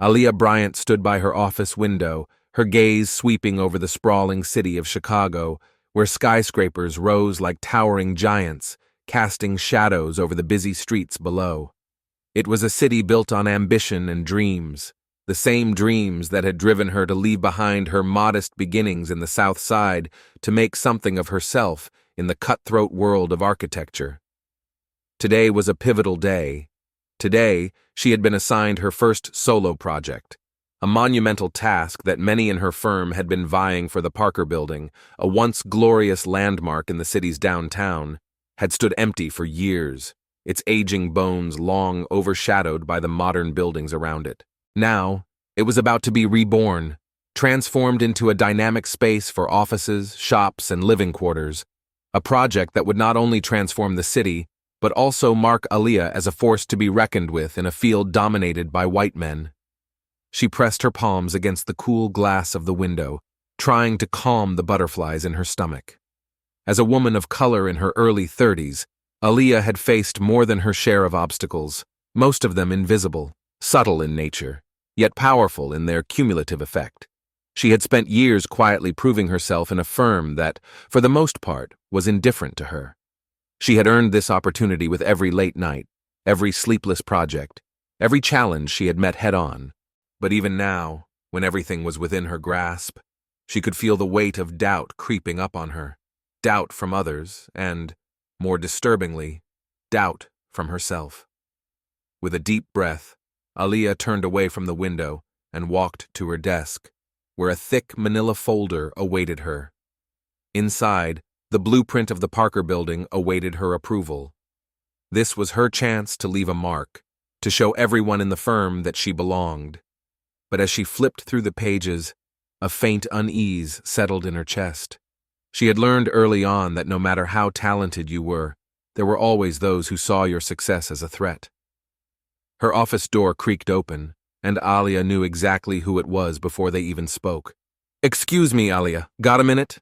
Aaliyah Bryant stood by her office window, her gaze sweeping over the sprawling city of Chicago, where skyscrapers rose like towering giants, casting shadows over the busy streets below. It was a city built on ambition and dreams, the same dreams that had driven her to leave behind her modest beginnings in the South Side to make something of herself in the cutthroat world of architecture. Today was a pivotal day. Today, she had been assigned her first solo project, a monumental task that many in her firm had been vying for. The Parker Building, a once glorious landmark in the city's downtown, had stood empty for years, its aging bones long overshadowed by the modern buildings around it. Now, it was about to be reborn, transformed into a dynamic space for offices, shops, and living quarters, a project that would not only transform the city, but also mark Aaliyah as a force to be reckoned with in a field dominated by white men. She pressed her palms against the cool glass of the window, trying to calm the butterflies in her stomach. As a woman of color in her early 30s, Aaliyah had faced more than her share of obstacles, most of them invisible, subtle in nature, yet powerful in their cumulative effect. She had spent years quietly proving herself in a firm that, for the most part, was indifferent to her. She had earned this opportunity with every late night, every sleepless project, every challenge she had met head-on. But even now, when everything was within her grasp, she could feel the weight of doubt creeping up on her. Doubt from others and, more disturbingly, doubt from herself. With a deep breath, Aaliyah turned away from the window and walked to her desk, where a thick manila folder awaited her. Inside, the blueprint of the Parker Building awaited her approval. This was her chance to leave a mark, to show everyone in the firm that she belonged. But as she flipped through the pages, a faint unease settled in her chest. She had learned early on that no matter how talented you were, there were always those who saw your success as a threat. Her office door creaked open, and Aaliyah knew exactly who it was before they even spoke. "Excuse me, Aaliyah, got a minute?"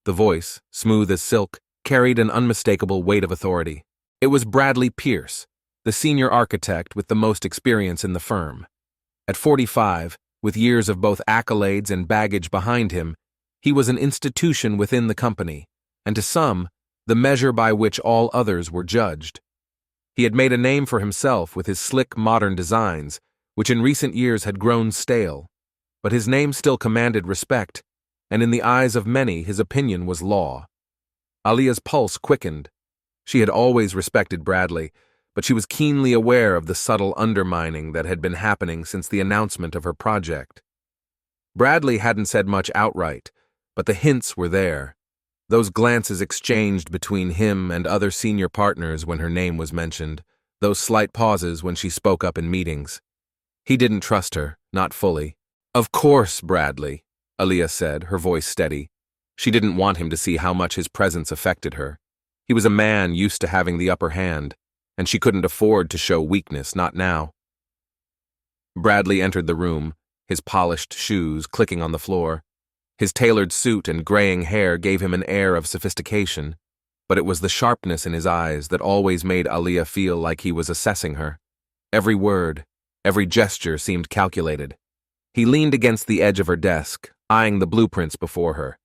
The voice, smooth as silk, carried an unmistakable weight of authority. It was Bradley Pierce, the senior architect with the most experience in the firm. At 45, with years of both accolades and baggage behind him, he was an institution within the company, and to some, the measure by which all others were judged. He had made a name for himself with his slick modern designs, which in recent years had grown stale, but his name still commanded respect, and in the eyes of many his opinion was law. Aaliyah's pulse quickened. She had always respected Bradley, but she was keenly aware of the subtle undermining that had been happening since the announcement of her project. Bradley hadn't said much outright, but the hints were there. Those glances exchanged between him and other senior partners when her name was mentioned, those slight pauses when she spoke up in meetings. He didn't trust her, not fully. "Of course, Bradley," Aaliyah said, her voice steady. She didn't want him to see how much his presence affected her. He was a man used to having the upper hand, and she couldn't afford to show weakness, not now. Bradley entered the room, his polished shoes clicking on the floor. His tailored suit and graying hair gave him an air of sophistication, but it was the sharpness in his eyes that always made Aaliyah feel like he was assessing her. Every word, every gesture seemed calculated. He leaned against the edge of her desk, eyeing the blueprints before her.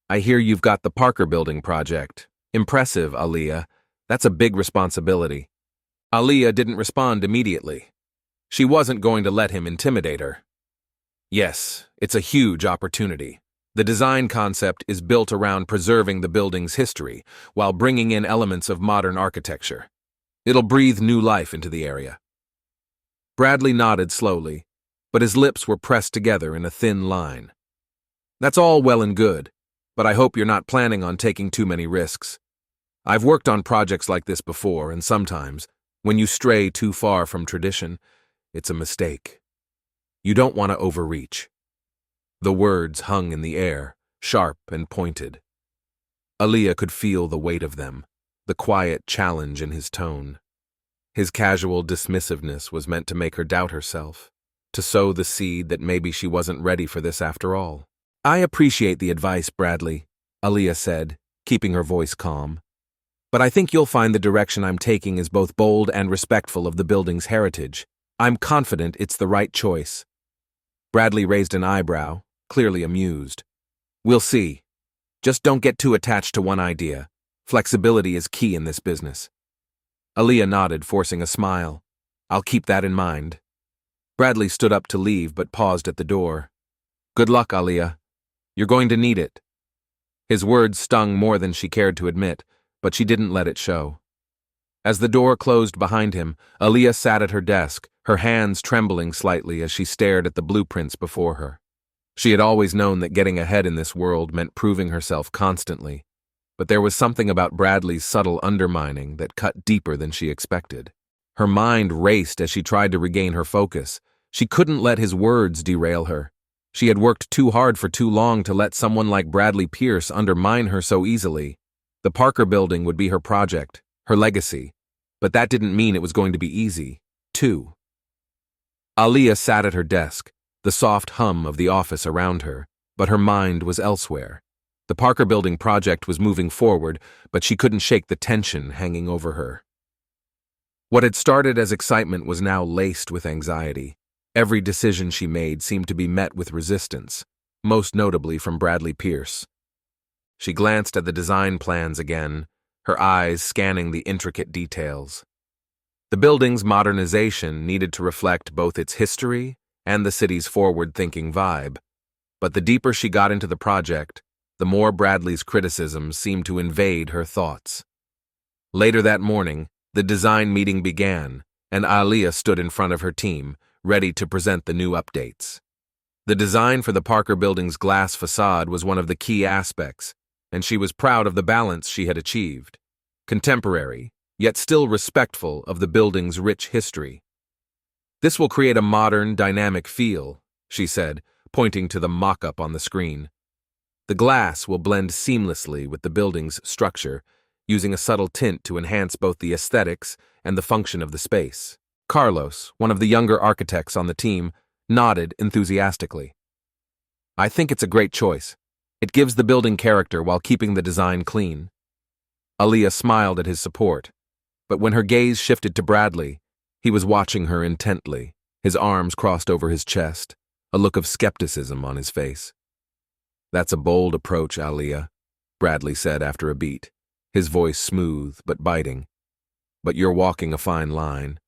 "I hear you've got the Parker Building project. Impressive, Aaliyah. That's a big responsibility." Aaliyah didn't respond immediately. She wasn't going to let him intimidate her. "Yes, it's a huge opportunity. The design concept is built around preserving the building's history while bringing in elements of modern architecture. It'll breathe new life into the area." Bradley nodded slowly, but his lips were pressed together in a thin line. "That's all well and good, but I hope you're not planning on taking too many risks. I've worked on projects like this before, and sometimes, when you stray too far from tradition, it's a mistake. You don't want to overreach." The words hung in the air, sharp and pointed. Aaliyah could feel the weight of them, the quiet challenge in his tone. His casual dismissiveness was meant to make her doubt herself, to sow the seed that maybe she wasn't ready for this after all. "I appreciate the advice, Bradley," Aaliyah said, keeping her voice calm. "But I think you'll find the direction I'm taking is both bold and respectful of the building's heritage. I'm confident it's the right choice." Bradley raised an eyebrow, clearly amused. We'll see. Just don't get too attached to one idea. Flexibility is key in this business. Aaliyah nodded, forcing a smile. I'll keep that in mind. Bradley stood up to leave but paused at the door. Good luck, Aaliyah. You're going to need it. His words stung more than she cared to admit, but she didn't let it show. As the door closed behind him, Aaliyah sat at her desk, her hands trembling slightly as she stared at the blueprints before her. She had always known that getting ahead in this world meant proving herself constantly, but there was something about Bradley's subtle undermining that cut deeper than she expected. Her mind raced as she tried to regain her focus. She couldn't let his words derail her. She had worked too hard for too long to let someone like Bradley Pierce undermine her so easily. The Parker Building would be her project, her legacy, but that didn't mean it was going to be easy, too. Aaliyah sat at her desk, the soft hum of the office around her, but her mind was elsewhere. The Parker Building project was moving forward, but she couldn't shake the tension hanging over her. What had started as excitement was now laced with anxiety. Every decision she made seemed to be met with resistance, most notably from Bradley Pierce. She glanced at the design plans again, her eyes scanning the intricate details. The building's modernization needed to reflect both its history and the city's forward-thinking vibe, but the deeper she got into the project, the more Bradley's criticisms seemed to invade her thoughts. Later that morning, the design meeting began, and Aaliyah stood in front of her team, ready to present the new updates. The design for the Parker Building's glass facade was one of the key aspects, and she was proud of the balance she had achieved. Contemporary, yet still respectful of the building's rich history. This will create a modern, dynamic feel, she said, pointing to the mock-up on the screen. The glass will blend seamlessly with the building's structure, using a subtle tint to enhance both the aesthetics and the function of the space. Carlos, one of the younger architects on the team, nodded enthusiastically. I think it's a great choice. It gives the building character while keeping the design clean. Aaliyah smiled at his support, but when her gaze shifted to Bradley, he was watching her intently, his arms crossed over his chest, a look of skepticism on his face. That's a bold approach, Aaliyah, Bradley said after a beat, his voice smooth but biting. But you're walking a fine line.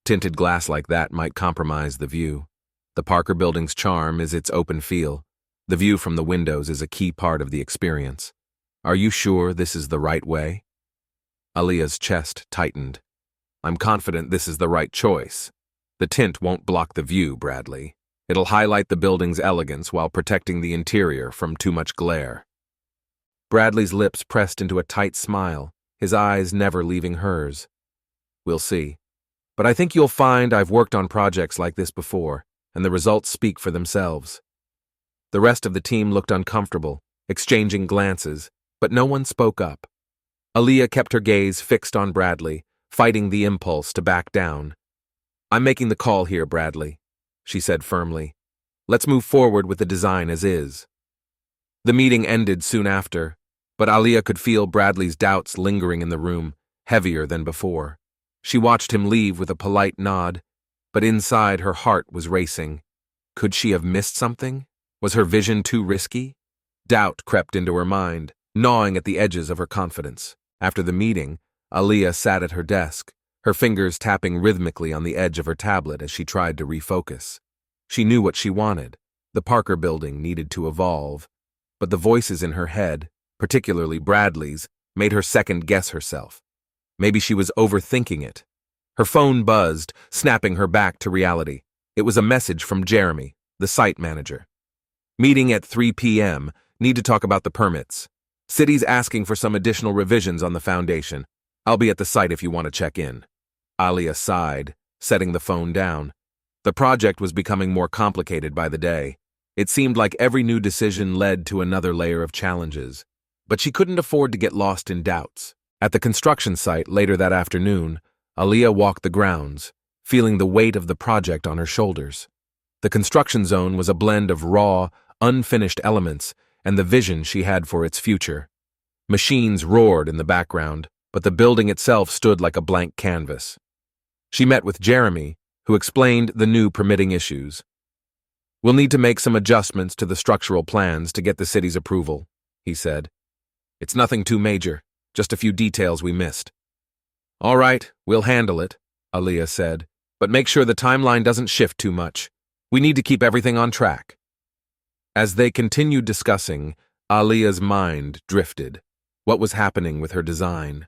Tinted glass like that might compromise the view. The Parker Building's charm is its open feel. The view from the windows is a key part of the experience. Are you sure this is the right way? Aaliyah's chest tightened. I'm confident this is the right choice. The tint won't block the view, Bradley. It'll highlight the building's elegance while protecting the interior from too much glare. Bradley's lips pressed into a tight smile, his eyes never leaving hers. We'll see. But I think you'll find I've worked on projects like this before, and the results speak for themselves. The rest of the team looked uncomfortable, exchanging glances, but no one spoke up. Aaliyah kept her gaze fixed on Bradley, fighting the impulse to back down. I'm making the call here, Bradley, she said firmly. Let's move forward with the design as is. The meeting ended soon after, but Aaliyah could feel Bradley's doubts lingering in the room, heavier than before. She watched him leave with a polite nod, but inside her heart was racing. Could she have missed something? Was her vision too risky? Doubt crept into her mind, gnawing at the edges of her confidence. After the meeting, Aaliyah sat at her desk, her fingers tapping rhythmically on the edge of her tablet as she tried to refocus. She knew what she wanted. The Parker Building needed to evolve, but the voices in her head, particularly Bradley's, made her second-guess herself. Maybe she was overthinking it. Her phone buzzed, snapping her back to reality. It was a message from Jeremy, the site manager. Meeting at 3 p.m. Need to talk about the permits. City's asking for some additional revisions on the foundation. I'll be at the site if you want to check in. Aaliyah sighed, setting the phone down. The project was becoming more complicated by the day. It seemed like every new decision led to another layer of challenges. But she couldn't afford to get lost in doubts. At the construction site later that afternoon, Aaliyah walked the grounds, feeling the weight of the project on her shoulders. The construction zone was a blend of raw, unfinished elements and the vision she had for its future. Machines roared in the background, but the building itself stood like a blank canvas. She met with Jeremy, who explained the new permitting issues. We'll need to make some adjustments to the structural plans to get the city's approval, he said. It's nothing too major, just a few details we missed. All right, we'll handle it, Aaliyah said, but make sure the timeline doesn't shift too much. We need to keep everything on track. As they continued discussing, Aaliyah's mind drifted. What was happening with her design?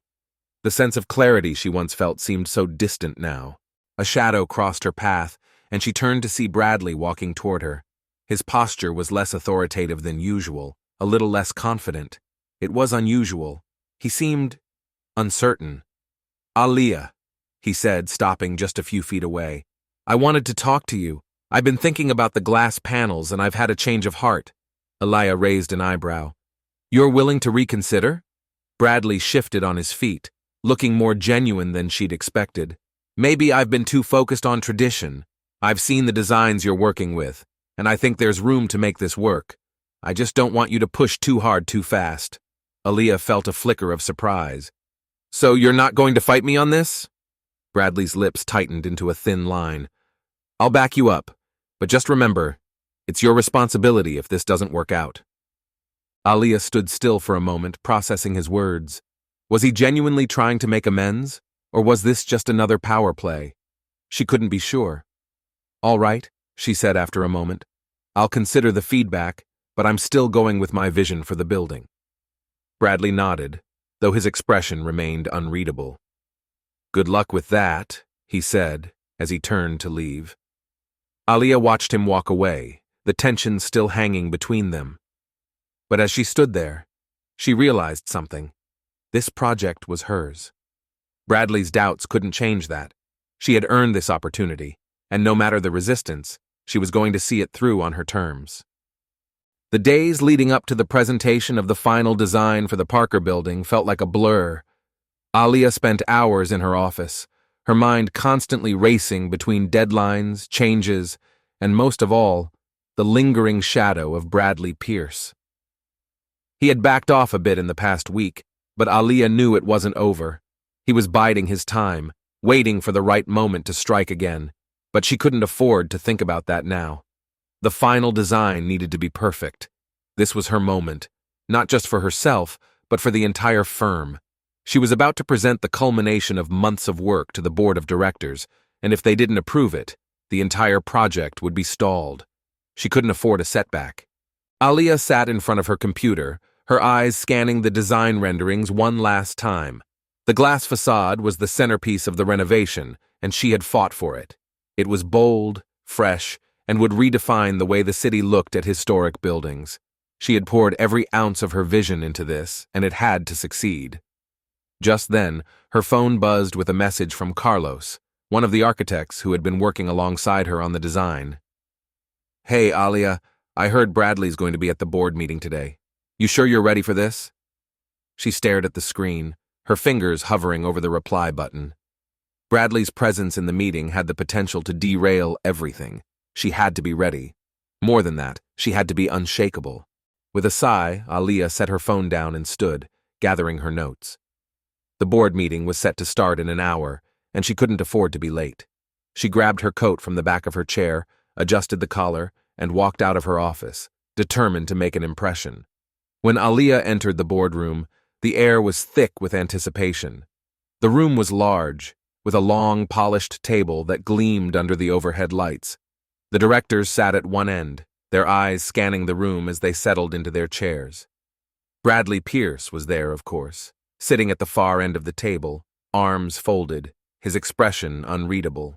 The sense of clarity she once felt seemed so distant now. A shadow crossed her path, and she turned to see Bradley walking toward her. His posture was less authoritative than usual, a little less confident. It was unusual. He seemed uncertain. Aaliyah, he said, stopping just a few feet away. I wanted to talk to you. I've been thinking about the glass panels and I've had a change of heart. Aaliyah raised an eyebrow. You're willing to reconsider? Bradley shifted on his feet, looking more genuine than she'd expected. Maybe I've been too focused on tradition. I've seen the designs you're working with, and I think there's room to make this work. I just don't want you to push too hard too fast. Aaliyah felt a flicker of surprise. So you're not going to fight me on this? Bradley's lips tightened into a thin line. I'll back you up, but just remember, it's your responsibility if this doesn't work out. Aaliyah stood still for a moment, processing his words. Was he genuinely trying to make amends, or was this just another power play? She couldn't be sure. All right, she said after a moment. I'll consider the feedback, but I'm still going with my vision for the building. Bradley nodded, though his expression remained unreadable. Good luck with that, he said, as he turned to leave. Aaliyah watched him walk away, the tension still hanging between them. But as she stood there, she realized something. This project was hers. Bradley's doubts couldn't change that. She had earned this opportunity, and no matter the resistance, she was going to see it through on her terms. The days leading up to the presentation of the final design for the Parker building felt like a blur. Aaliyah spent hours in her office, her mind constantly racing between deadlines, changes, and most of all, the lingering shadow of Bradley Pierce. He had backed off a bit in the past week, but Aaliyah knew it wasn't over. He was biding his time, waiting for the right moment to strike again, but she couldn't afford to think about that now. The final design needed to be perfect. This was her moment, not just for herself, but for the entire firm. She was about to present the culmination of months of work to the board of directors, and if they didn't approve it, the entire project would be stalled. She couldn't afford a setback. Aaliyah sat in front of her computer, her eyes scanning the design renderings one last time. The glass facade was the centerpiece of the renovation, and she had fought for it. It was bold, fresh, and would redefine the way the city looked at historic buildings. She had poured every ounce of her vision into this, and it had to succeed. Just then, her phone buzzed with a message from Carlos, one of the architects who had been working alongside her on the design. Hey, Aaliyah, I heard Bradley's going to be at the board meeting today. You sure you're ready for this? She stared at the screen, her fingers hovering over the reply button. Bradley's presence in the meeting had the potential to derail everything. She had to be ready. More than that, she had to be unshakable. With a sigh, Aaliyah set her phone down and stood, gathering her notes. The board meeting was set to start in an hour, and she couldn't afford to be late. She grabbed her coat from the back of her chair, adjusted the collar, and walked out of her office, determined to make an impression. When Aaliyah entered the boardroom, the air was thick with anticipation. The room was large, with a long, polished table that gleamed under the overhead lights. The directors sat at one end, their eyes scanning the room as they settled into their chairs. Bradley Pierce was there, of course, sitting at the far end of the table, arms folded, his expression unreadable.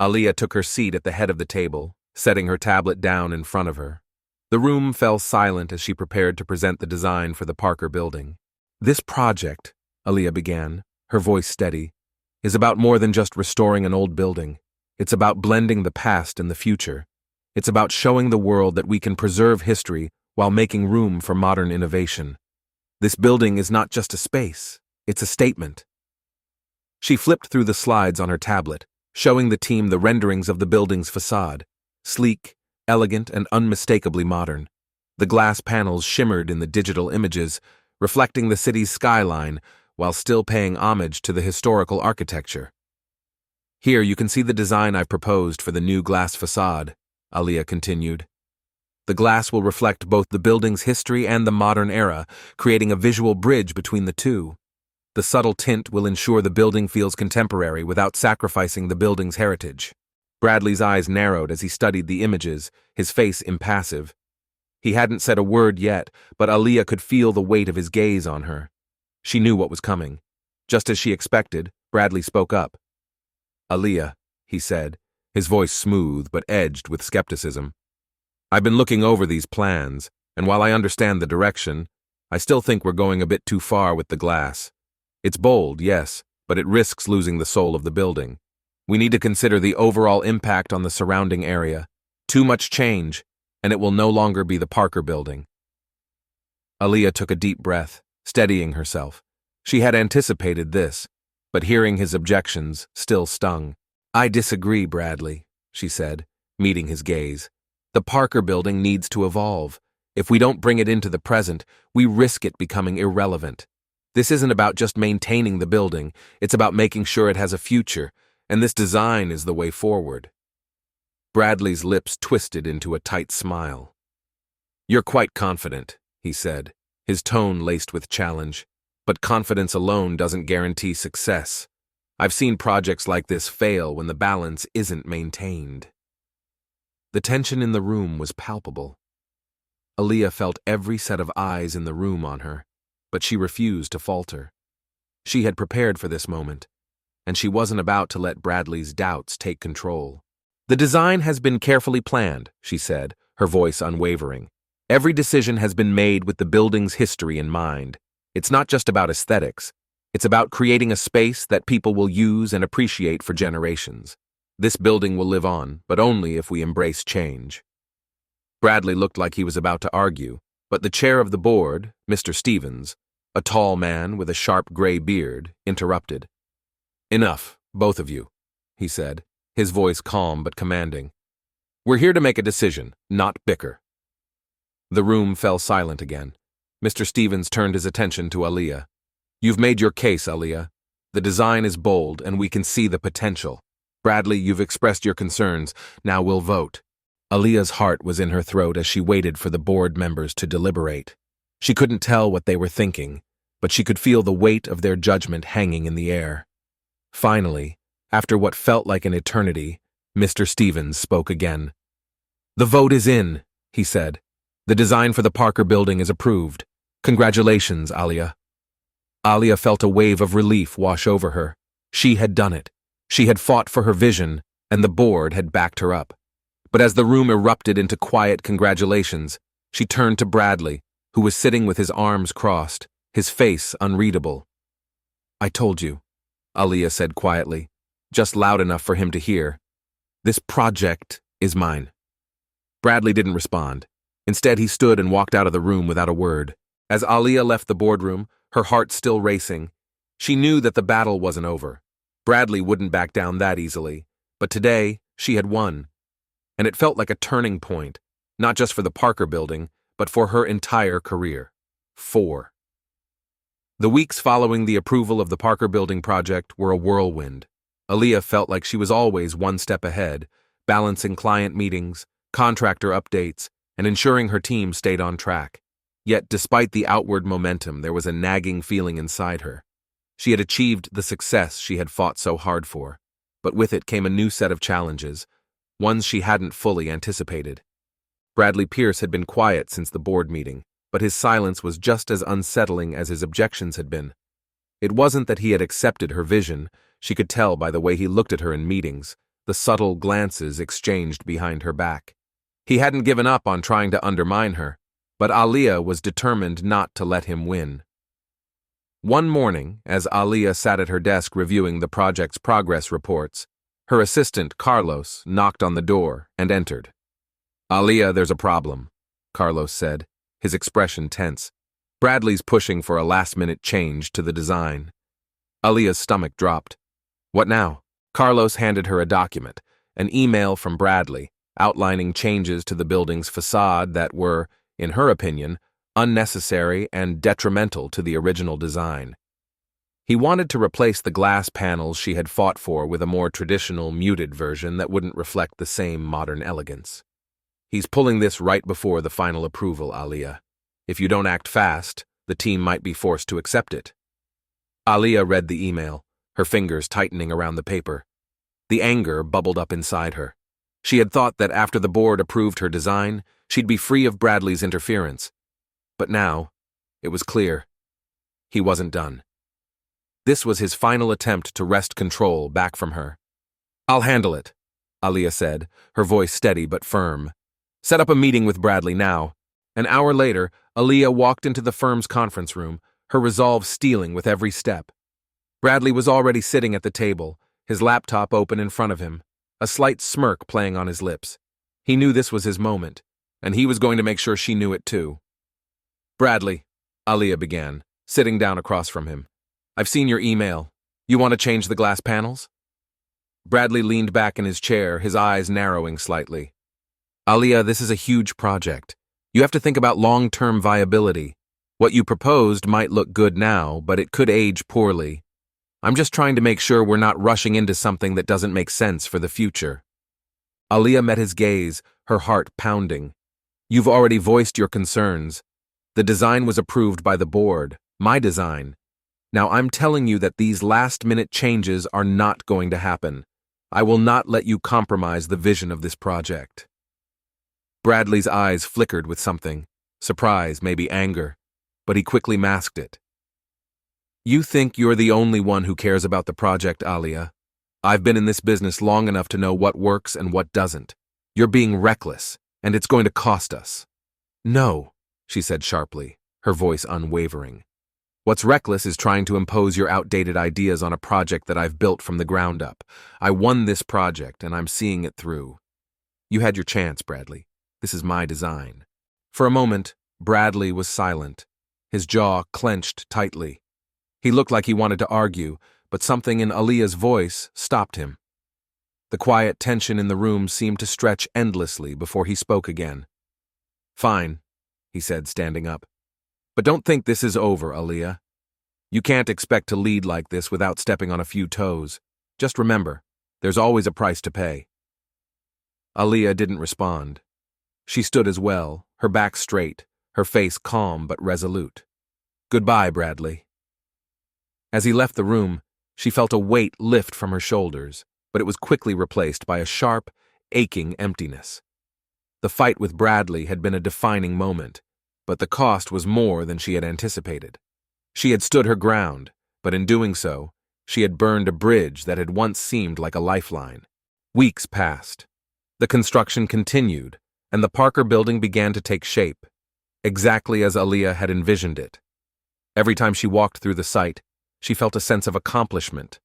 Aaliyah took her seat at the head of the table, setting her tablet down in front of her. The room fell silent as she prepared to present the design for the Parker building. This project, Aaliyah began, her voice steady, is about more than just restoring an old building. It's about blending the past and the future. It's about showing the world that we can preserve history while making room for modern innovation. This building is not just a space, it's a statement. She flipped through the slides on her tablet, showing the team the renderings of the building's facade, sleek, elegant, and unmistakably modern. The glass panels shimmered in the digital images, reflecting the city's skyline while still paying homage to the historical architecture. Here you can see the design I've proposed for the new glass facade, Aaliyah continued. The glass will reflect both the building's history and the modern era, creating a visual bridge between the two. The subtle tint will ensure the building feels contemporary without sacrificing the building's heritage. Bradley's eyes narrowed as he studied the images, his face impassive. He hadn't said a word yet, but Aaliyah could feel the weight of his gaze on her. She knew what was coming. Just as she expected, Bradley spoke up. "Aaliyah," he said, his voice smooth but edged with skepticism. "I've been looking over these plans, and while I understand the direction, I still think we're going a bit too far with the glass. It's bold, yes, but it risks losing the soul of the building. We need to consider the overall impact on the surrounding area. Too much change, and it will no longer be the Parker Building." Aaliyah took a deep breath, steadying herself. She had anticipated this, but hearing his objections still stung. "I disagree, Bradley," she said, meeting his gaze. "The Parker Building needs to evolve. If we don't bring it into the present, we risk it becoming irrelevant. This isn't about just maintaining the building, it's about making sure it has a future, and this design is the way forward." Bradley's lips twisted into a tight smile. "You're quite confident," he said, his tone laced with challenge. "But confidence alone doesn't guarantee success. I've seen projects like this fail when the balance isn't maintained." The tension in the room was palpable. Aaliyah felt every set of eyes in the room on her, but she refused to falter. She had prepared for this moment, and she wasn't about to let Bradley's doubts take control. "The design has been carefully planned," she said, her voice unwavering. "Every decision has been made with the building's history in mind. It's not just about aesthetics. It's about creating a space that people will use and appreciate for generations. This building will live on, but only if we embrace change." Bradley looked like he was about to argue, but the chair of the board, Mr. Stevens, a tall man with a sharp gray beard, interrupted. "Enough, both of you," he said, his voice calm but commanding. "We're here to make a decision, not bicker." The room fell silent again. Mr. Stevens turned his attention to Aaliyah. "You've made your case, Aaliyah. The design is bold, and we can see the potential. Bradley, you've expressed your concerns. Now we'll vote." Aaliyah's heart was in her throat as she waited for the board members to deliberate. She couldn't tell what they were thinking, but she could feel the weight of their judgment hanging in the air. Finally, after what felt like an eternity, Mr. Stevens spoke again. "The vote is in," he said. "The design for the Parker Building is approved. Congratulations, Aaliyah." Aaliyah felt a wave of relief wash over her. She had done it. She had fought for her vision, and the board had backed her up. But as the room erupted into quiet congratulations, she turned to Bradley, who was sitting with his arms crossed, his face unreadable. "I told you," Aaliyah said quietly, just loud enough for him to hear. "This project is mine." Bradley didn't respond. Instead, he stood and walked out of the room without a word. As Aaliyah left the boardroom, her heart still racing, she knew that the battle wasn't over. Bradley wouldn't back down that easily, but today she had won. And it felt like a turning point, not just for the Parker Building, but for her entire career. 4. The weeks following the approval of the Parker Building project were a whirlwind. Aaliyah felt like she was always one step ahead, balancing client meetings, contractor updates, and ensuring her team stayed on track. Yet, despite the outward momentum, there was a nagging feeling inside her. She had achieved the success she had fought so hard for, but with it came a new set of challenges, ones she hadn't fully anticipated. Bradley Pierce had been quiet since the board meeting, but his silence was just as unsettling as his objections had been. It wasn't that he had accepted her vision, she could tell by the way he looked at her in meetings, the subtle glances exchanged behind her back. He hadn't given up on trying to undermine her, but Aaliyah was determined not to let him win. One morning, as Aaliyah sat at her desk reviewing the project's progress reports, her assistant, Carlos, knocked on the door and entered. "Aaliyah, there's a problem," Carlos said, his expression tense. "Bradley's pushing for a last-minute change to the design." Aaliyah's stomach dropped. "What now?" Carlos handed her a document, an email from Bradley, outlining changes to the building's facade that were, in her opinion, unnecessary and detrimental to the original design. He wanted to replace the glass panels she had fought for with a more traditional, muted version that wouldn't reflect the same modern elegance. He's pulling this right before the final approval, Aaliyah. If you don't act fast, the team might be forced to accept it. Aaliyah read the email, her fingers tightening around the paper. The anger bubbled up inside her. She had thought that after the board approved her design, she'd be free of Bradley's interference. But now, it was clear. He wasn't done. This was his final attempt to wrest control back from her. "I'll handle it," Aaliyah said, her voice steady but firm. "Set up a meeting with Bradley now." An hour later, Aaliyah walked into the firm's conference room, her resolve stealing with every step. Bradley was already sitting at the table, his laptop open in front of him, a slight smirk playing on his lips. He knew this was his moment, and he was going to make sure she knew it too. "Bradley," Aaliyah began, sitting down across from him. "I've seen your email. You want to change the glass panels?" Bradley leaned back in his chair, his eyes narrowing slightly. "Aaliyah, this is a huge project. You have to think about long-term viability. What you proposed might look good now, but it could age poorly. I'm just trying to make sure we're not rushing into something that doesn't make sense for the future." Aaliyah met his gaze, her heart pounding. "You've already voiced your concerns. The design was approved by the board, my design. Now I'm telling you that these last-minute changes are not going to happen. I will not let you compromise the vision of this project." Bradley's eyes flickered with something, surprise, maybe anger, but he quickly masked it. "You think you're the only one who cares about the project, Aaliyah. I've been in this business long enough to know what works and what doesn't. You're being reckless, and it's going to cost us." "No," she said sharply, her voice unwavering. "What's reckless is trying to impose your outdated ideas on a project that I've built from the ground up. I won this project, and I'm seeing it through. You had your chance, Bradley. This is my design." For a moment, Bradley was silent, his jaw clenched tightly. He looked like he wanted to argue, but something in Aaliyah's voice stopped him. The quiet tension in the room seemed to stretch endlessly before he spoke again. "Fine," he said, standing up. "But don't think this is over, Aaliyah. You can't expect to lead like this without stepping on a few toes. Just remember, there's always a price to pay." Aaliyah didn't respond. She stood as well, her back straight, her face calm but resolute. "Goodbye, Bradley." As he left the room, she felt a weight lift from her shoulders, but it was quickly replaced by a sharp, aching emptiness. The fight with Bradley had been a defining moment, but the cost was more than she had anticipated. She had stood her ground, but in doing so, she had burned a bridge that had once seemed like a lifeline. Weeks passed. The construction continued, and the Parker building began to take shape, exactly as Aaliyah had envisioned it. Every time she walked through the site, she felt a sense of accomplishment,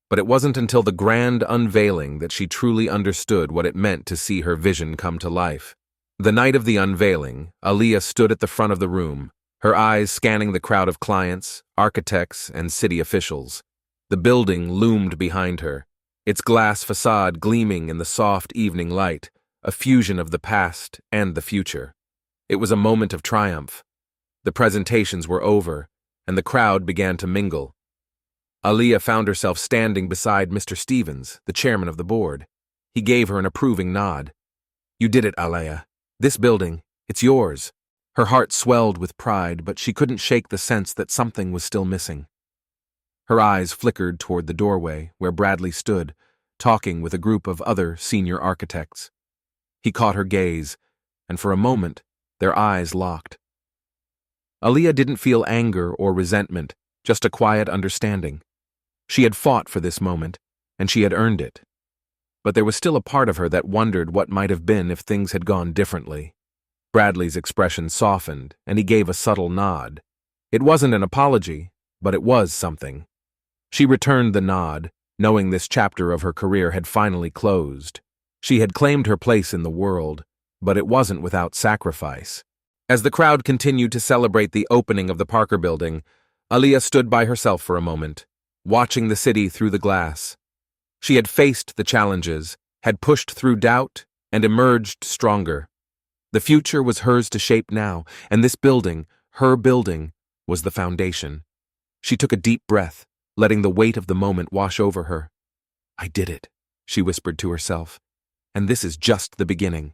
but it wasn't until the grand unveiling that she truly understood what it meant to see her vision come to life. The night of the unveiling, Aaliyah stood at the front of the room, her eyes scanning the crowd of clients, architects, and city officials. The building loomed behind her, its glass facade gleaming in the soft evening light, a fusion of the past and the future. It was a moment of triumph. The presentations were over, and the crowd began to mingle. Aaliyah found herself standing beside Mr. Stevens, the chairman of the board. He gave her an approving nod. "You did it, Aaliyah. This building, it's yours." Her heart swelled with pride, but she couldn't shake the sense that something was still missing. Her eyes flickered toward the doorway, where Bradley stood, talking with a group of other senior architects. He caught her gaze, and for a moment, their eyes locked. Aaliyah didn't feel anger or resentment, just a quiet understanding. She had fought for this moment, and she had earned it. But there was still a part of her that wondered what might have been if things had gone differently. Bradley's expression softened, and he gave a subtle nod. It wasn't an apology, but it was something. She returned the nod, knowing this chapter of her career had finally closed. She had claimed her place in the world, but it wasn't without sacrifice. As the crowd continued to celebrate the opening of the Parker building, Aaliyah stood by herself for a moment, watching the city through the glass. She had faced the challenges, had pushed through doubt, and emerged stronger. The future was hers to shape now, and this building, her building, was the foundation. She took a deep breath, letting the weight of the moment wash over her. "I did it," she whispered to herself. "And this is just the beginning."